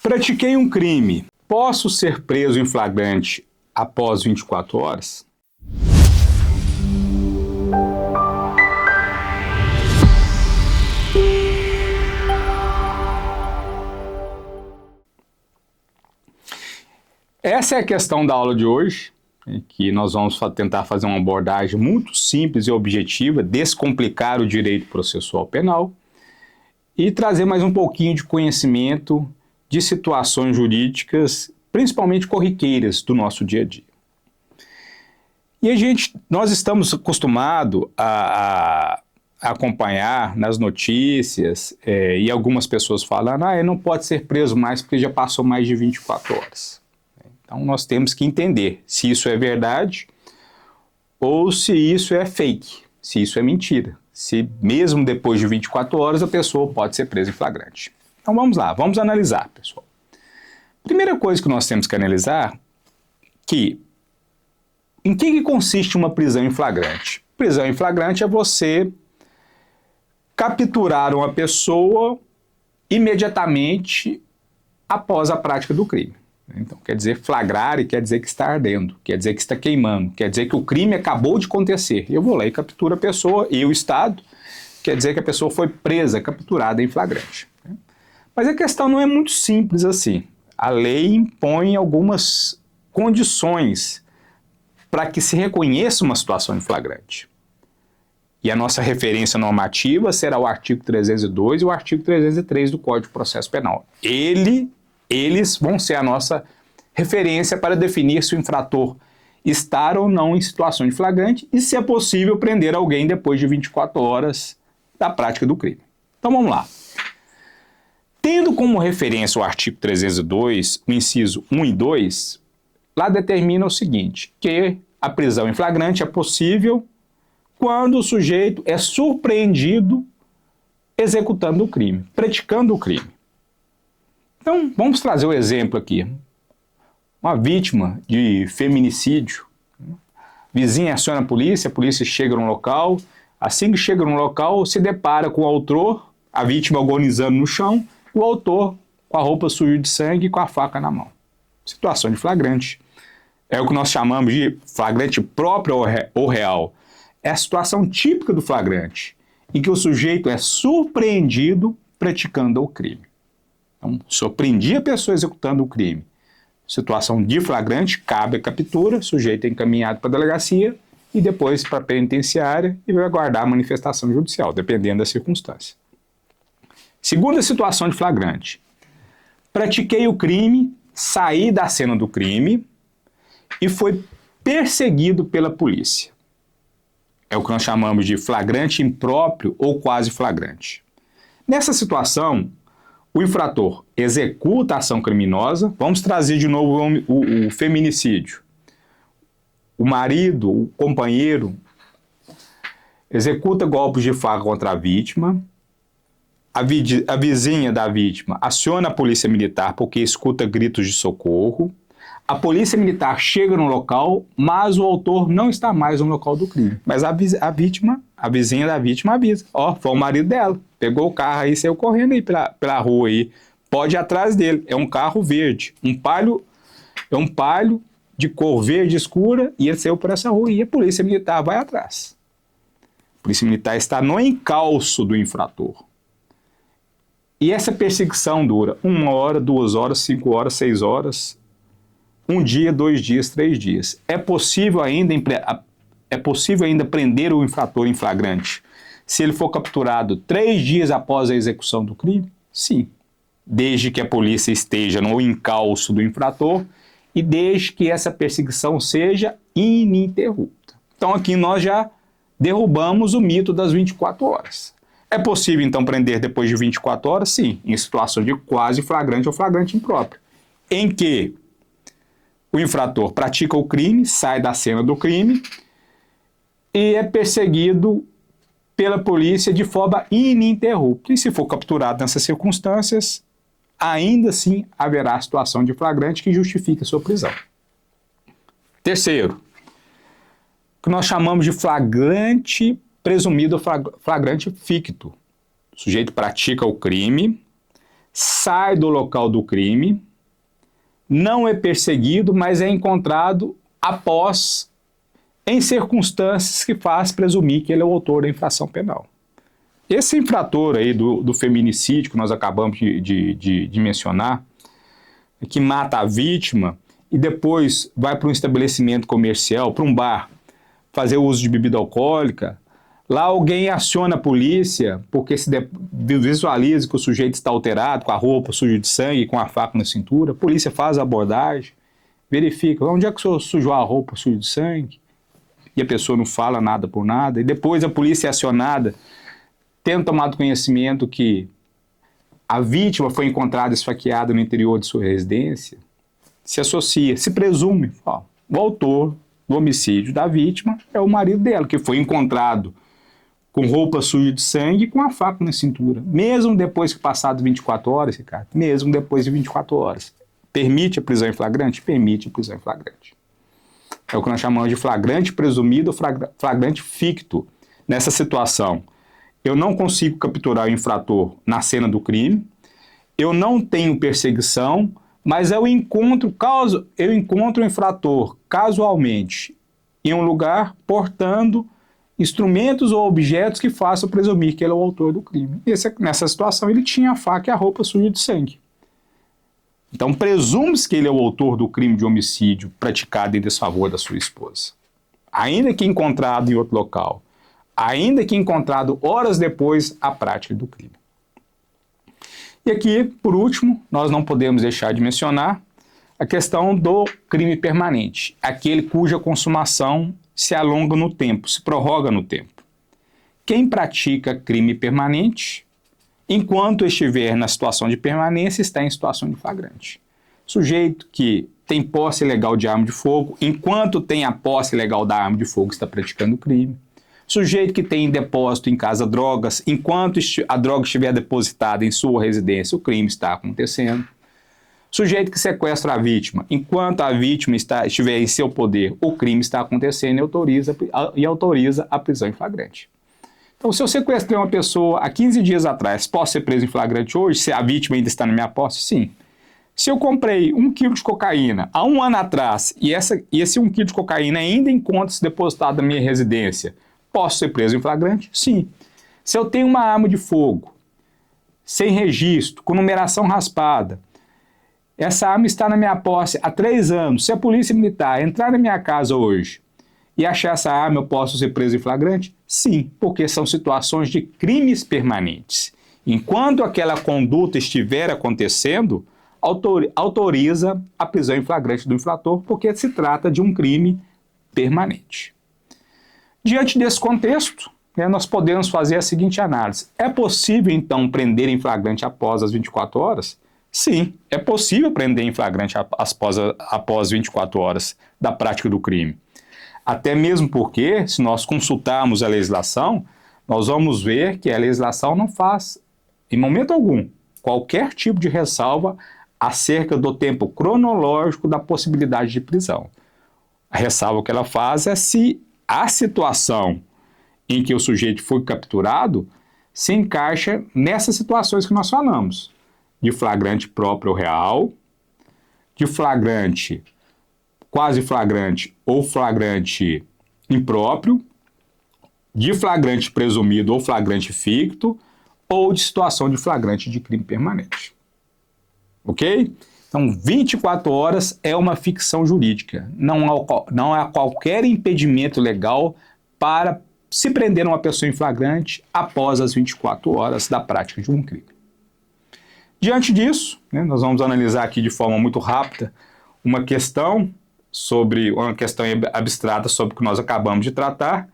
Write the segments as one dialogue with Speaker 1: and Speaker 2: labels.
Speaker 1: Pratiquei um crime. Posso ser preso em flagrante após 24 horas? Essa é a questão da aula de hoje, que nós vamos tentar fazer uma abordagem muito simples e objetiva, descomplicar o direito processual penal e trazer mais um pouquinho de conhecimento de situações jurídicas, principalmente corriqueiras do nosso dia a dia. E nós estamos acostumados a acompanhar nas notícias e algumas pessoas falando, ele não pode ser preso mais porque já passou mais de 24 horas. Então nós temos que entender se isso é verdade ou se isso é fake, se isso é mentira, se mesmo depois de 24 horas a pessoa pode ser presa em flagrante. Então vamos lá, vamos analisar, pessoal. Primeira coisa que nós temos que analisar em que consiste uma prisão em flagrante? Prisão em flagrante é você capturar uma pessoa imediatamente após a prática do crime. Então, quer dizer flagrar e quer dizer que está ardendo, quer dizer que está queimando, quer dizer que o crime acabou de acontecer. Eu vou lá e capturo a pessoa e o Estado, quer dizer que a pessoa foi presa, capturada em flagrante. Mas a questão não é muito simples assim. A lei impõe algumas condições para que se reconheça uma situação em flagrante. E a nossa referência normativa será o artigo 302 e o artigo 303 do Código de Processo Penal. Eles vão ser a nossa referência para definir se o infrator está ou não em situação de flagrante e se é possível prender alguém depois de 24 horas da prática do crime. Então vamos lá. Tendo como referência o artigo 302, o inciso 1 e 2, lá determina o seguinte, que a prisão em flagrante é possível quando o sujeito é surpreendido executando o crime, praticando o crime. Então, vamos trazer o exemplo aqui. Uma vítima de feminicídio. Vizinha aciona a polícia chega no local. Assim que chega no local, se depara com o autor, a vítima agonizando no chão, o autor com a roupa suja de sangue e com a faca na mão. Situação de flagrante. É o que nós chamamos de flagrante próprio ou real. É a situação típica do flagrante, em que o sujeito é surpreendido praticando o crime. Então, surpreendi a pessoa executando o crime. Situação de flagrante, cabe a captura, sujeito é encaminhado para a delegacia e depois para a penitenciária e vai aguardar a manifestação judicial, dependendo da circunstância. Segunda situação de flagrante. Pratiquei o crime, saí da cena do crime e foi perseguido pela polícia. É o que nós chamamos de flagrante impróprio ou quase flagrante. Nessa situação, o infrator executa a ação criminosa. Vamos trazer de novo o feminicídio. O marido, o companheiro, executa golpes de faca contra a vítima. A vizinha da vítima aciona a polícia militar porque escuta gritos de socorro. A polícia militar chega no local, mas o autor não está mais no local do crime. Mas a vizinha da vítima avisa. Foi o marido dela. Pegou o carro aí e saiu correndo aí pela rua aí. Pode ir atrás dele. É um carro verde. É um palio de cor verde escura e ele saiu por essa rua e a polícia militar vai atrás. A polícia militar está no encalço do infrator. E essa perseguição dura 1 hora, 2 horas, 5 horas, 6 horas, 1 dia, 2 dias, 3 dias. É possível ainda prender o infrator em flagrante se ele for capturado 3 dias após a execução do crime? Sim. Desde que a polícia esteja no encalço do infrator e desde que essa perseguição seja ininterrupta. Então aqui nós já derrubamos o mito das 24 horas. É possível então prender depois de 24 horas? Sim, em situação de quase flagrante ou flagrante impróprio, em que o infrator pratica o crime, sai da cena do crime e é perseguido pela polícia de forma ininterrupta. E se for capturado nessas circunstâncias, ainda assim haverá situação de flagrante que justifique a sua prisão. Terceiro, o que nós chamamos de flagrante presumido ou flagrante ficto. O sujeito pratica o crime, sai do local do crime, não é perseguido, mas é encontrado após, em circunstâncias que faz presumir que ele é o autor da infração penal. Esse infrator aí do feminicídio que nós acabamos de mencionar, que mata a vítima e depois vai para um estabelecimento comercial, para um bar, fazer uso de bebida alcoólica, lá alguém aciona a polícia porque se visualiza que o sujeito está alterado, com a roupa suja de sangue, com a faca na cintura, a polícia faz a abordagem, verifica onde é que o senhor sujou a roupa suja de sangue, e a pessoa não fala nada por nada, e depois a polícia é acionada, tendo tomado conhecimento que a vítima foi encontrada esfaqueada no interior de sua residência, se associa, se presume, o autor do homicídio da vítima é o marido dela, que foi encontrado com roupa suja de sangue e com a faca na cintura. Mesmo depois que passado 24 horas, Ricardo, mesmo depois de 24 horas. Permite a prisão em flagrante? Permite a prisão em flagrante. É o que nós chamamos de flagrante presumido ou flagrante ficto. Nessa situação, eu não consigo capturar o infrator na cena do crime, eu não tenho perseguição, mas eu encontro o infrator casualmente em um lugar portando instrumentos ou objetos que façam presumir que ele é o autor do crime. Nessa situação, ele tinha a faca e a roupa suja de sangue. Então, presume-se que ele é o autor do crime de homicídio praticado em desfavor da sua esposa. Ainda que encontrado em outro local, ainda que encontrado horas depois a prática do crime. E aqui, por último, nós não podemos deixar de mencionar a questão do crime permanente, aquele cuja consumação se alonga no tempo, se prorroga no tempo. Quem pratica crime permanente, enquanto estiver na situação de permanência, está em situação de flagrante. Sujeito que tem posse legal de arma de fogo, enquanto tem a posse legal da arma de fogo, está praticando crime. Sujeito que tem em depósito em casa drogas, enquanto a droga estiver depositada em sua residência, o crime está acontecendo. Sujeito que sequestra a vítima, enquanto a vítima estiver em seu poder, o crime está acontecendo e autoriza a prisão em flagrante. Então, se eu sequestrei uma pessoa há 15 dias atrás, posso ser preso em flagrante hoje, se a vítima ainda está na minha posse? Sim. Se eu comprei 1 quilo de cocaína há 1 ano atrás e esse 1 quilo de cocaína ainda encontra-se depositado na minha residência, posso ser preso em flagrante? Sim. Se eu tenho uma arma de fogo, sem registro, com numeração raspada, essa arma está na minha posse há 3 anos, se a polícia militar entrar na minha casa hoje e achar essa arma, eu posso ser preso em flagrante? Sim, porque são situações de crimes permanentes. Enquanto aquela conduta estiver acontecendo, autoriza a prisão em flagrante do infrator, porque se trata de um crime permanente. Diante desse contexto, nós podemos fazer a seguinte análise. É possível, então, prender em flagrante após as 24 horas? Sim, é possível prender em flagrante após 24 horas da prática do crime. Até mesmo porque, se nós consultarmos a legislação, nós vamos ver que a legislação não faz, em momento algum, qualquer tipo de ressalva acerca do tempo cronológico da possibilidade de prisão. A ressalva que ela faz é se a situação em que o sujeito foi capturado se encaixa nessas situações que nós falamos, de flagrante próprio ou real, de flagrante, quase flagrante ou flagrante impróprio, de flagrante presumido ou flagrante ficto, ou de situação de flagrante de crime permanente. Ok? Então, 24 horas é uma ficção jurídica. Não há qualquer impedimento legal para se prender uma pessoa em flagrante após as 24 horas da prática de um crime. Diante disso, nós vamos analisar aqui de forma muito rápida uma questão abstrata sobre o que nós acabamos de tratar,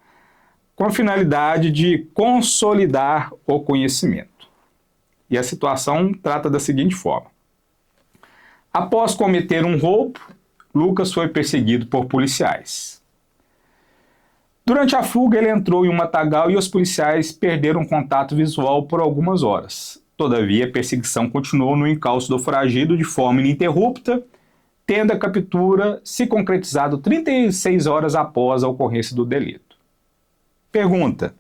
Speaker 1: com a finalidade de consolidar o conhecimento. E a situação trata da seguinte forma. Após cometer um roubo, Lucas foi perseguido por policiais. Durante a fuga, ele entrou em um matagal e os policiais perderam contato visual por algumas horas. Todavia, a perseguição continuou no encalço do foragido de forma ininterrupta, tendo a captura se concretizado 36 horas após a ocorrência do delito. Pergunta: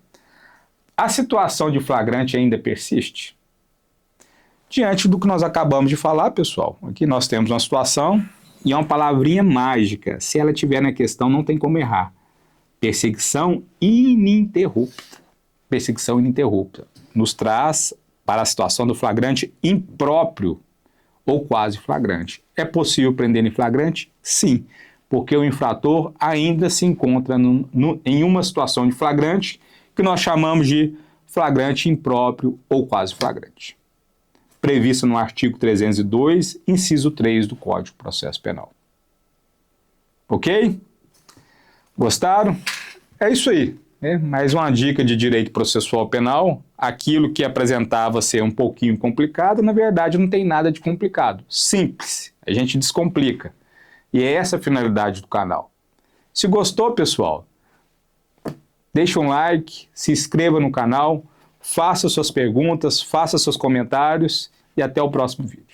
Speaker 1: a situação de flagrante ainda persiste? Diante do que nós acabamos de falar, pessoal, aqui nós temos uma situação e é uma palavrinha mágica. Se ela estiver na questão, não tem como errar. Perseguição ininterrupta. Perseguição ininterrupta. Nos traz para a situação do flagrante impróprio ou quase flagrante. É possível prender em flagrante? Sim, porque o infrator ainda se encontra em uma situação de flagrante que nós chamamos de flagrante impróprio ou quase flagrante, previsto no artigo 302, inciso 3 do Código de Processo Penal. Ok? Gostaram? É isso aí. Mais uma dica de direito processual penal. Aquilo que apresentava ser um pouquinho complicado, na verdade não tem nada de complicado. Simples. A gente descomplica. E é essa a finalidade do canal. Se gostou, pessoal, deixa um like, se inscreva no canal, faça suas perguntas, faça seus comentários e até o próximo vídeo.